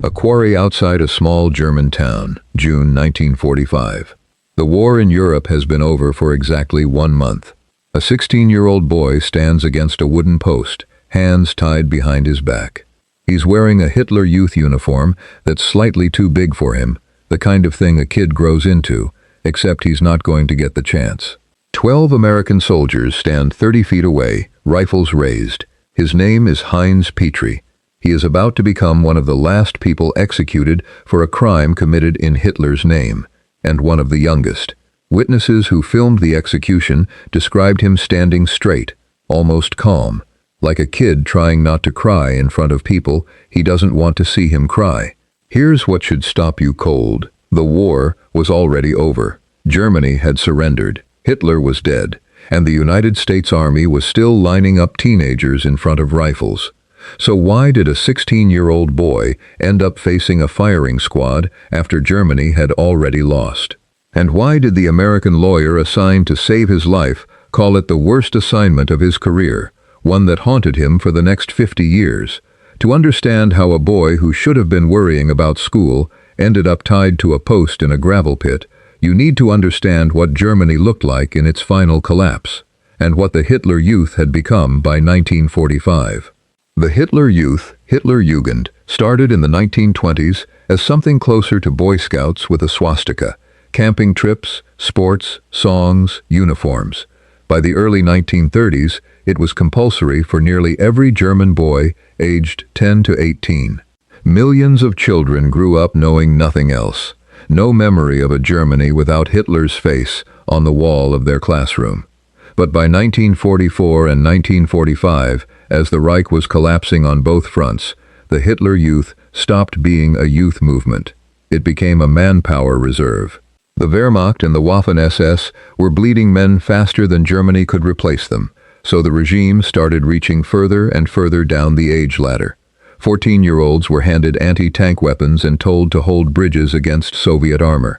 A quarry outside a small German town, June 1945. The war in Europe has been over for exactly 1 month. A 16-year-old boy stands against a wooden post, hands tied behind his back. He's wearing a Hitler Youth uniform that's slightly too big for him, the kind of thing a kid grows into, except he's not going to get the chance. 12 American soldiers stand 30 feet away, rifles raised. His name is Heinz Petry. He is about to become one of the last people executed for a crime committed in Hitler's name, and one of the youngest. Witnesses who filmed the execution described him standing straight, almost calm, like a kid trying not to cry in front of people he doesn't want to see him cry. Here's what should stop you cold. The war was already over. Germany had surrendered. Hitler was dead, and the United States Army was still lining up teenagers in front of rifles. So why did a 16-year-old boy end up facing a firing squad after Germany had already lost? And why did the American lawyer assigned to save his life call it the worst assignment of his career, one that haunted him for the next 50 years? To understand how a boy who should have been worrying about school ended up tied to a post in a gravel pit, you need to understand what Germany looked like in its final collapse, and what the Hitler Youth had become by 1945. The Hitler Youth, Hitler Jugend, started in the 1920s as something closer to Boy Scouts with a swastika, camping trips, sports, songs, uniforms. By the early 1930s, it was compulsory for nearly every German boy aged 10 to 18. Millions of children grew up knowing nothing else, no memory of a Germany without Hitler's face on the wall of their classroom. But by 1944 and 1945, as the Reich was collapsing on both fronts, the Hitler Youth stopped being a youth movement. It became a manpower reserve. The Wehrmacht and the Waffen-SS were bleeding men faster than Germany could replace them, so the regime started reaching further and further down the age ladder. 14-year-olds were handed anti-tank weapons and told to hold bridges against Soviet armor.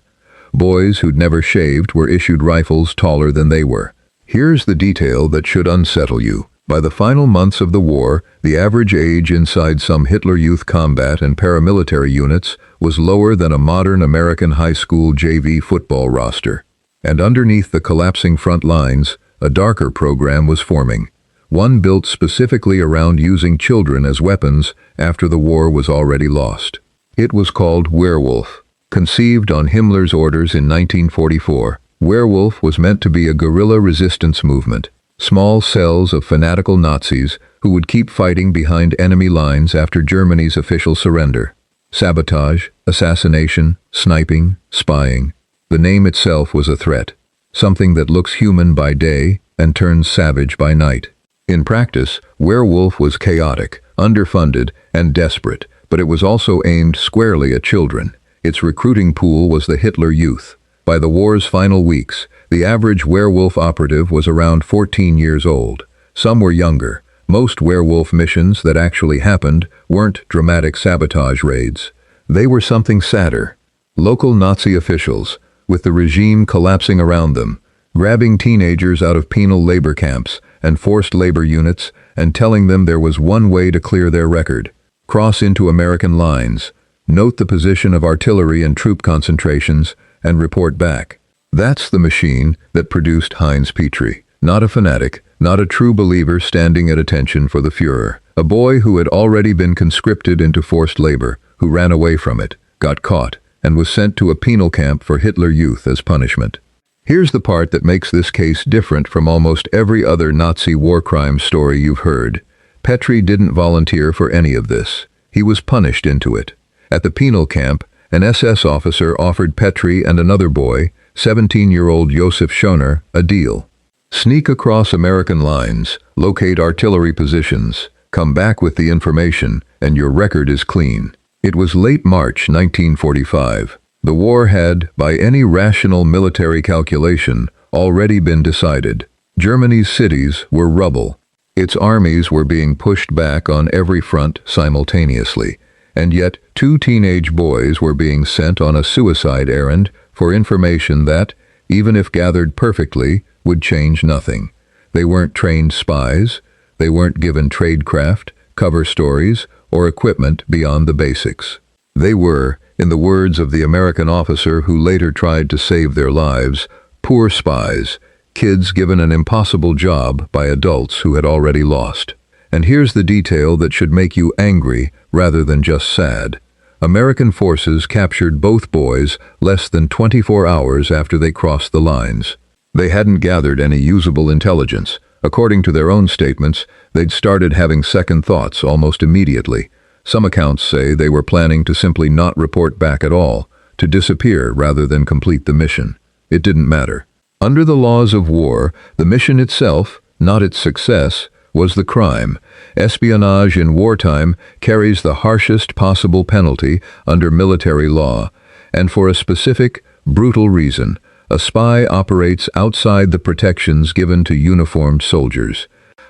Boys who'd never shaved were issued rifles taller than they were. Here's the detail that should unsettle you. By the final months of the war, the average age inside some Hitler Youth combat and paramilitary units was lower than a modern American high school JV football roster. And underneath the collapsing front lines, a darker program was forming, one built specifically around using children as weapons after the war was already lost. It was called Werwolf. Conceived on Himmler's orders in 1944, Werwolf was meant to be a guerrilla resistance movement. Small cells of fanatical Nazis who would keep fighting behind enemy lines after Germany's official surrender. Sabotage, assassination, sniping, spying. The name itself was a threat, something that looks human by day and turns savage by night. In practice, Werwolf was chaotic, underfunded, and desperate, but it was also aimed squarely at children. Its recruiting pool was the Hitler Youth. By the war's final weeks, the average Werwolf operative was around 14 years old. Some were younger. Most Werwolf missions that actually happened weren't dramatic sabotage raids. They were something sadder. Local Nazi officials, with the regime collapsing around them, grabbing teenagers out of penal labor camps and forced labor units and telling them there was one way to clear their record: cross into American lines, note the position of artillery and troop concentrations, and report back. That's the machine that produced Heinz Petry. Not a fanatic, not a true believer standing at attention for the Führer. A boy who had already been conscripted into forced labor, who ran away from it, got caught, and was sent to a penal camp for Hitler Youth as punishment. Here's the part that makes this case different from almost every other Nazi war crime story you've heard. Petry didn't volunteer for any of this. He was punished into it. At the penal camp, an SS officer offered Petry and another boy, 17-year-old Josef Schoner, a deal. Sneak across American lines, locate artillery positions, come back with the information, and your record is clean. It was late March 1945. The war had, by any rational military calculation, already been decided. Germany's cities were rubble. Its armies were being pushed back on every front simultaneously, and yet 2 teenage boys were being sent on a suicide errand for information that, even if gathered perfectly, would change nothing. They weren't trained spies. They weren't given tradecraft, cover stories, or equipment beyond the basics. They were, in the words of the American officer who later tried to save their lives, poor spies, kids given an impossible job by adults who had already lost. And here's the detail that should make you angry rather than just sad. American forces captured both boys less than 24 hours after they crossed the lines. They hadn't gathered any usable intelligence. According to their own statements, they'd started having second thoughts almost immediately. Some accounts say they were planning to simply not report back at all, to disappear rather than complete the mission. It didn't matter. Under the laws of war, the mission itself, not its success, was the crime. Espionage in wartime carries the harshest possible penalty under military law, and for a specific, brutal reason. A spy operates outside the protections given to uniformed soldiers.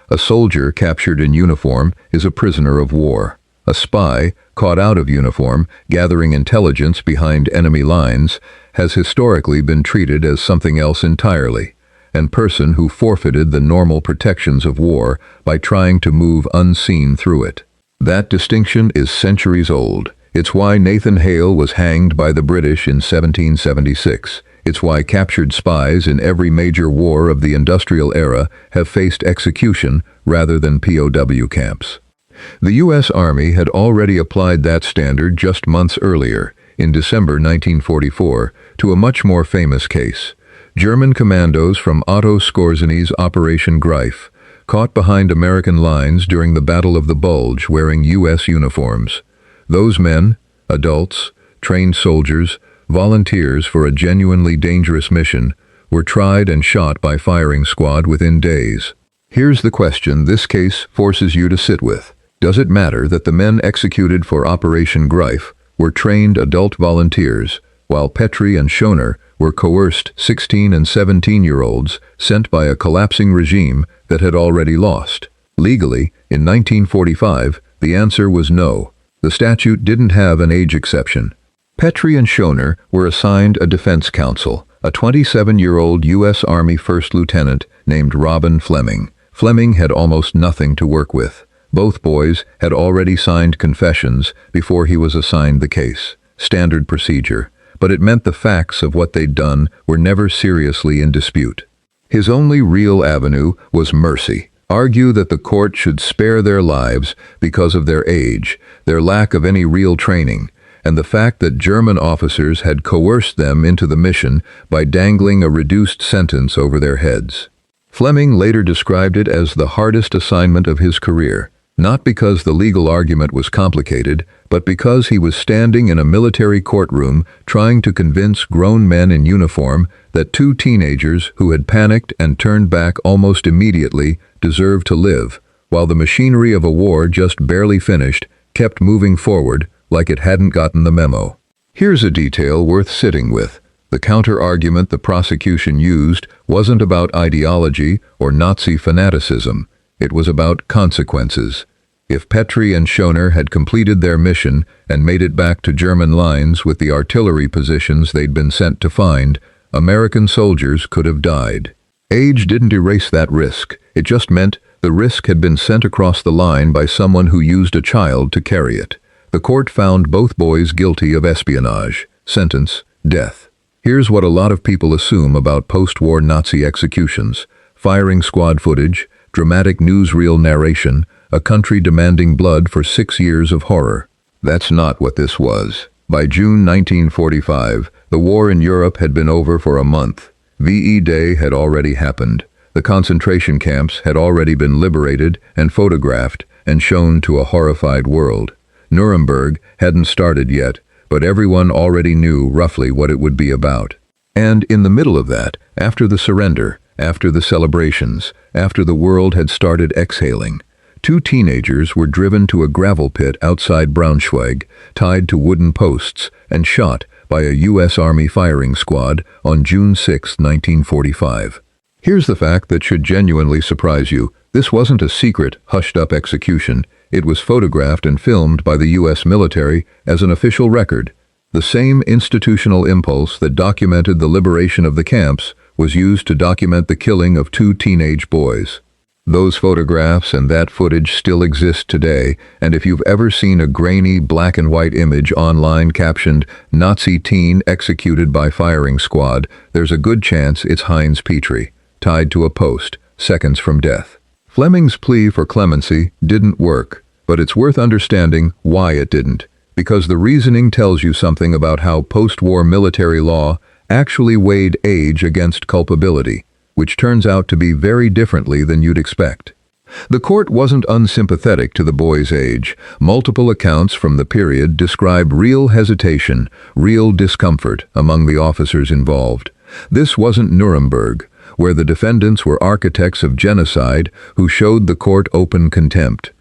A soldier captured in uniform is a prisoner of war. A spy, caught out of uniform, gathering intelligence behind enemy lines, has historically been treated as something else entirely, and person who forfeited the normal protections of war by trying to move unseen through it. That distinction is centuries old. It's why Nathan Hale was hanged by the British in 1776. It's why captured spies in every major war of the industrial era have faced execution rather than POW camps. The U.S. Army had already applied that standard just months earlier, in December 1944, to a much more famous case. German commandos from Otto Skorzeny's Operation Greif, caught behind American lines during the Battle of the Bulge wearing U.S. uniforms. Those men, adults, trained soldiers, volunteers for a genuinely dangerous mission, were tried and shot by firing squad within days. Here's the question this case forces you to sit with. Does it matter that the men executed for Operation Greif were trained adult volunteers, while Petry and Schoner were coerced 16 and 17-year-olds sent by a collapsing regime that had already lost? Legally, in 1945, the answer was no. The statute didn't have an age exception. Petry and Schoner were assigned a defense counsel, a 27-year-old U.S. Army first lieutenant named Robin Fleming. Fleming had almost nothing to work with. Both boys had already signed confessions before he was assigned the case. Standard procedure. But it meant the facts of what they'd done were never seriously in dispute. His only real avenue was mercy. Argue that the court should spare their lives because of their age, their lack of any real training, and the fact that German officers had coerced them into the mission by dangling a reduced sentence over their heads. Fleming later described it as the hardest assignment of his career. Not because the legal argument was complicated, but because he was standing in a military courtroom trying to convince grown men in uniform that two teenagers who had panicked and turned back almost immediately deserved to live, while the machinery of a war just barely finished kept moving forward like it hadn't gotten the memo. Here's a detail worth sitting with. The counter-argument the prosecution used wasn't about ideology or Nazi fanaticism. It was about consequences. If Petry and Schoner had completed their mission and made it back to German lines with the artillery positions they'd been sent to find, American soldiers could have died. Age didn't erase that risk. It just meant the risk had been sent across the line by someone who used a child to carry it. The court found both boys guilty of espionage. Sentence: death. Here's what a lot of people assume about post-war Nazi executions. Firing squad footage, dramatic newsreel narration, a country demanding blood for 6 years of horror. That's not what this was. By June 1945, the war in Europe had been over for a month. VE Day had already happened. The concentration camps had already been liberated and photographed and shown to a horrified world. Nuremberg hadn't started yet, but everyone already knew roughly what it would be about. And in the middle of that, after the surrender, after the celebrations, after the world had started exhaling, 2 teenagers were driven to a gravel pit outside Braunschweig, tied to wooden posts, and shot by a U.S. Army firing squad on June 6, 1945. Here's the fact that should genuinely surprise you. This wasn't a secret, hushed-up execution. It was photographed and filmed by the U.S. military as an official record. The same institutional impulse that documented the liberation of the camps was used to document the killing of 2 teenage boys. Those photographs and that footage still exist today, and if you've ever seen a grainy black and white image online captioned "Nazi teen executed by firing squad," there's a good chance it's Heinz Petry, tied to a post, seconds from death. Fleming's plea for clemency didn't work, but it's worth understanding why it didn't, because the reasoning tells you something about how post-war military law actually weighed age against culpability, which turns out to be very differently than you'd expect. The court wasn't unsympathetic to the boy's age. Multiple accounts from the period describe real hesitation, real discomfort among the officers involved. This wasn't Nuremberg, where the defendants were architects of genocide who showed the court open contempt.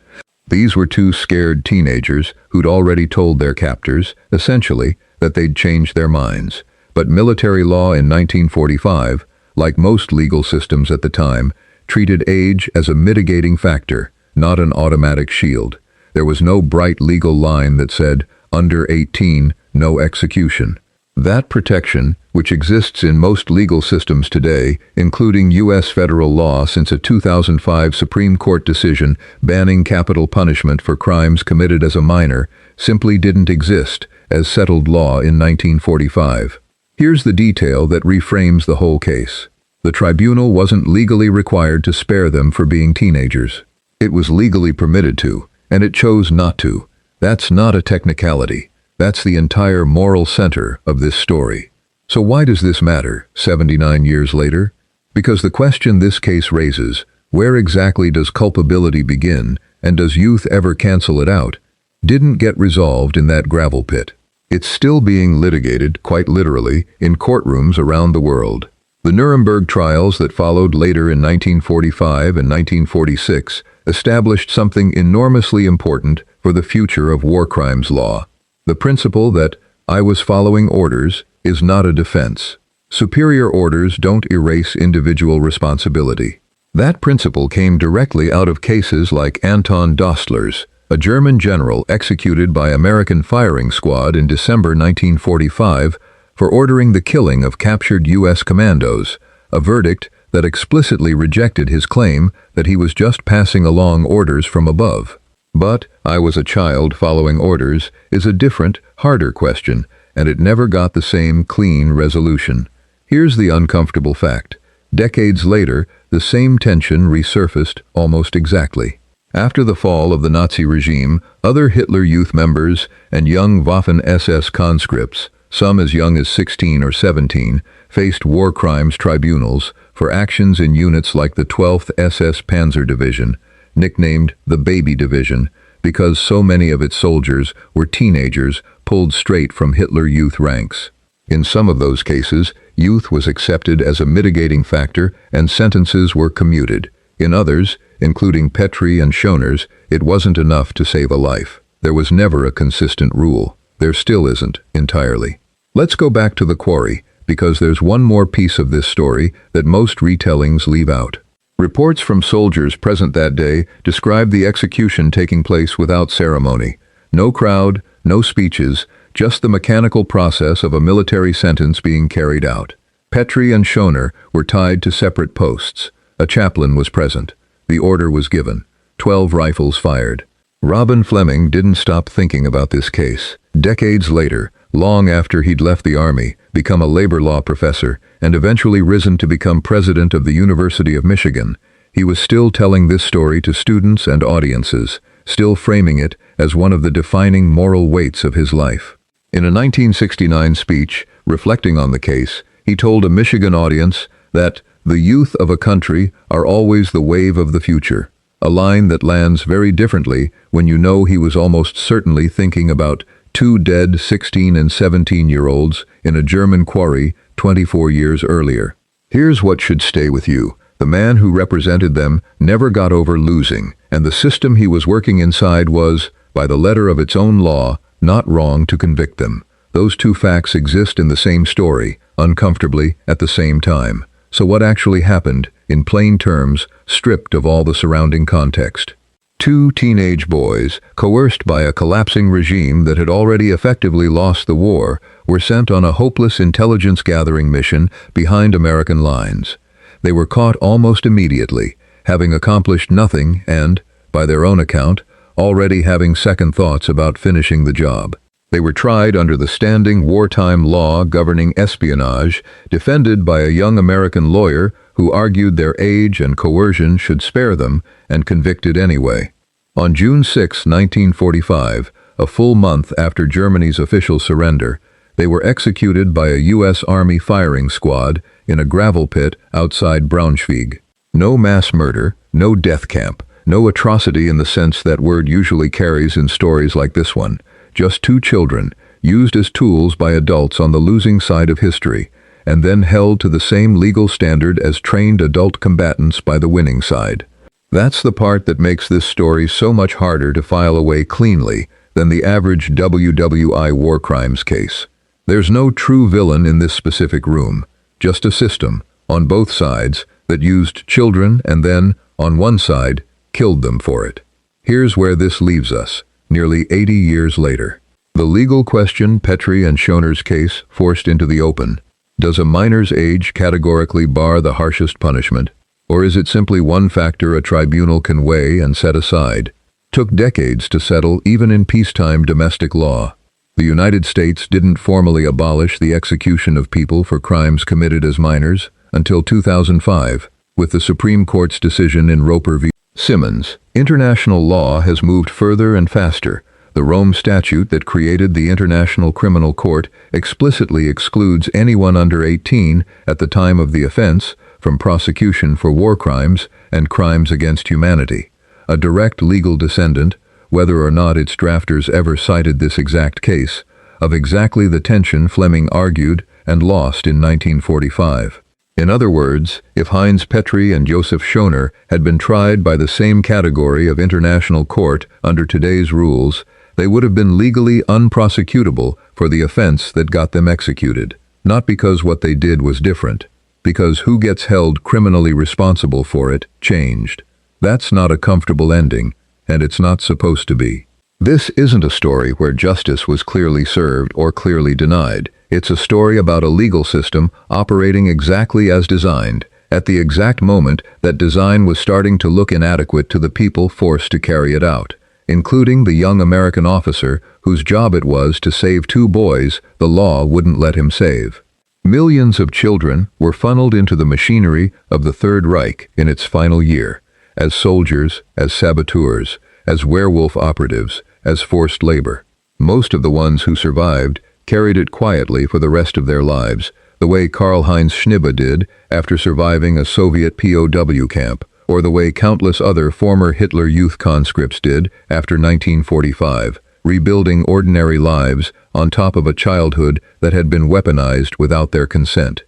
These were two scared teenagers who'd already told their captors, essentially, that they'd changed their minds. But military law in 1945, like most legal systems at the time, treated age as a mitigating factor, not an automatic shield. There was no bright legal line that said, under 18, no execution. That protection, which exists in most legal systems today, including U.S. federal law since a 2005 Supreme Court decision banning capital punishment for crimes committed as a minor, simply didn't exist as settled law in 1945. Here's the detail that reframes the whole case. The tribunal wasn't legally required to spare them for being teenagers. It was legally permitted to, and it chose not to. That's not a technicality. That's the entire moral center of this story. So why does this matter, 79 years later? Because the question this case raises, where exactly does culpability begin, and does youth ever cancel it out, didn't get resolved in that gravel pit. It's still being litigated, quite literally, in courtrooms around the world. The Nuremberg trials that followed later in 1945 and 1946 established something enormously important for the future of war crimes law. The principle that "I was following orders" is not a defense. Superior orders don't erase individual responsibility. That principle came directly out of cases like Anton Dostler's, a German general executed by American firing squad in December 1945 for ordering the killing of captured U.S. commandos, a verdict that explicitly rejected his claim that he was just passing along orders from above. But "I was a child following orders" is a different, harder question, and it never got the same clean resolution. Here's the uncomfortable fact. Decades later, the same tension resurfaced almost exactly. After the fall of the Nazi regime, other Hitler Youth members and young Waffen-SS conscripts, some as young as 16 or 17, faced war crimes tribunals for actions in units like the 12th SS Panzer Division, nicknamed the Baby Division, because so many of its soldiers were teenagers pulled straight from Hitler Youth ranks. In some of those cases, youth was accepted as a mitigating factor and sentences were commuted. In others, including Petry and Schoner's, it wasn't enough to save a life. There was never a consistent rule. There still isn't, entirely. Let's go back to the quarry, because there's one more piece of this story that most retellings leave out. Reports from soldiers present that day describe the execution taking place without ceremony. No crowd, no speeches, just the mechanical process of a military sentence being carried out. Petry and Schoner were tied to separate posts. A chaplain was present. The order was given. 12 rifles fired. Robin Fleming didn't stop thinking about this case. Decades later, long after he'd left the army, become a labor law professor, and eventually risen to become president of the University of Michigan, he was still telling this story to students and audiences, still framing it as one of the defining moral weights of his life. In a 1969 speech, reflecting on the case, he told a Michigan audience that "the youth of a country are always the wave of the future," a line that lands very differently when you know he was almost certainly thinking about two dead 16 and 17-year-olds in a German quarry 24 years earlier. Here's what should stay with you. The man who represented them never got over losing, and the system he was working inside was, by the letter of its own law, not wrong to convict them. Those two facts exist in the same story, uncomfortably, at the same time. So what actually happened, in plain terms, stripped of all the surrounding context? Two teenage boys, coerced by a collapsing regime that had already effectively lost the war, were sent on a hopeless intelligence-gathering mission behind American lines. They were caught almost immediately, having accomplished nothing and, by their own account, already having second thoughts about finishing the job. They were tried under the standing wartime law governing espionage, defended by a young American lawyer who argued their age and coercion should spare them, and convicted anyway. On June 6, 1945, a full month after Germany's official surrender, they were executed by a U.S. Army firing squad in a gravel pit outside Braunschweig. No mass murder, no death camp, no atrocity in the sense that word usually carries in stories like this one. Just two children, used as tools by adults on the losing side of history, and then held to the same legal standard as trained adult combatants by the winning side. That's the part that makes this story so much harder to file away cleanly than the average WWII war crimes case. There's no true villain in this specific room, just a system, on both sides, that used children and then, on one side, killed them for it. Here's where this leaves us, nearly 80 years later. The legal question Petry and Schoner's case forced into the open. Does a minor's age categorically bar the harshest punishment? Or is it simply one factor a tribunal can weigh and set aside? Took decades to settle even in peacetime domestic law. The United States didn't formally abolish the execution of people for crimes committed as minors until 2005, with the Supreme Court's decision in Roper v. Simmons. International law has moved further and faster. The Rome Statute that created the International Criminal Court explicitly excludes anyone under 18 at the time of the offense from prosecution for war crimes and crimes against humanity. A direct legal descendant, whether or not its drafters ever cited this exact case, of exactly the tension Fleming argued and lost in 1945. In other words, if Heinz Petry and Joseph Schoner had been tried by the same category of international court under today's rules, they would have been legally unprosecutable for the offense that got them executed. Not because what they did was different, because who gets held criminally responsible for it changed. That's not a comfortable ending, and it's not supposed to be. This isn't a story where justice was clearly served or clearly denied. It's a story about a legal system operating exactly as designed, at the exact moment that design was starting to look inadequate to the people forced to carry it out, including the young American officer whose job it was to save two boys the law wouldn't let him save. Millions of children were funneled into the machinery of the Third Reich in its final year, as soldiers, as saboteurs, as werewolf operatives, as forced labor. Most of the ones who survived carried it quietly for the rest of their lives, the way Karl-Heinz Schnibe did after surviving a Soviet POW camp, or the way countless other former Hitler Youth conscripts did after 1945, rebuilding ordinary lives on top of a childhood that had been weaponized without their consent.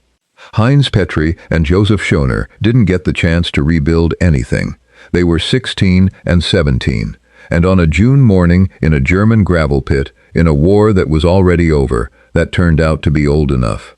Heinz Petry and Joseph Schoner didn't get the chance to rebuild anything. They were 16 and 17, and on a June morning in a German gravel pit, in a war that was already over, that turned out to be old enough.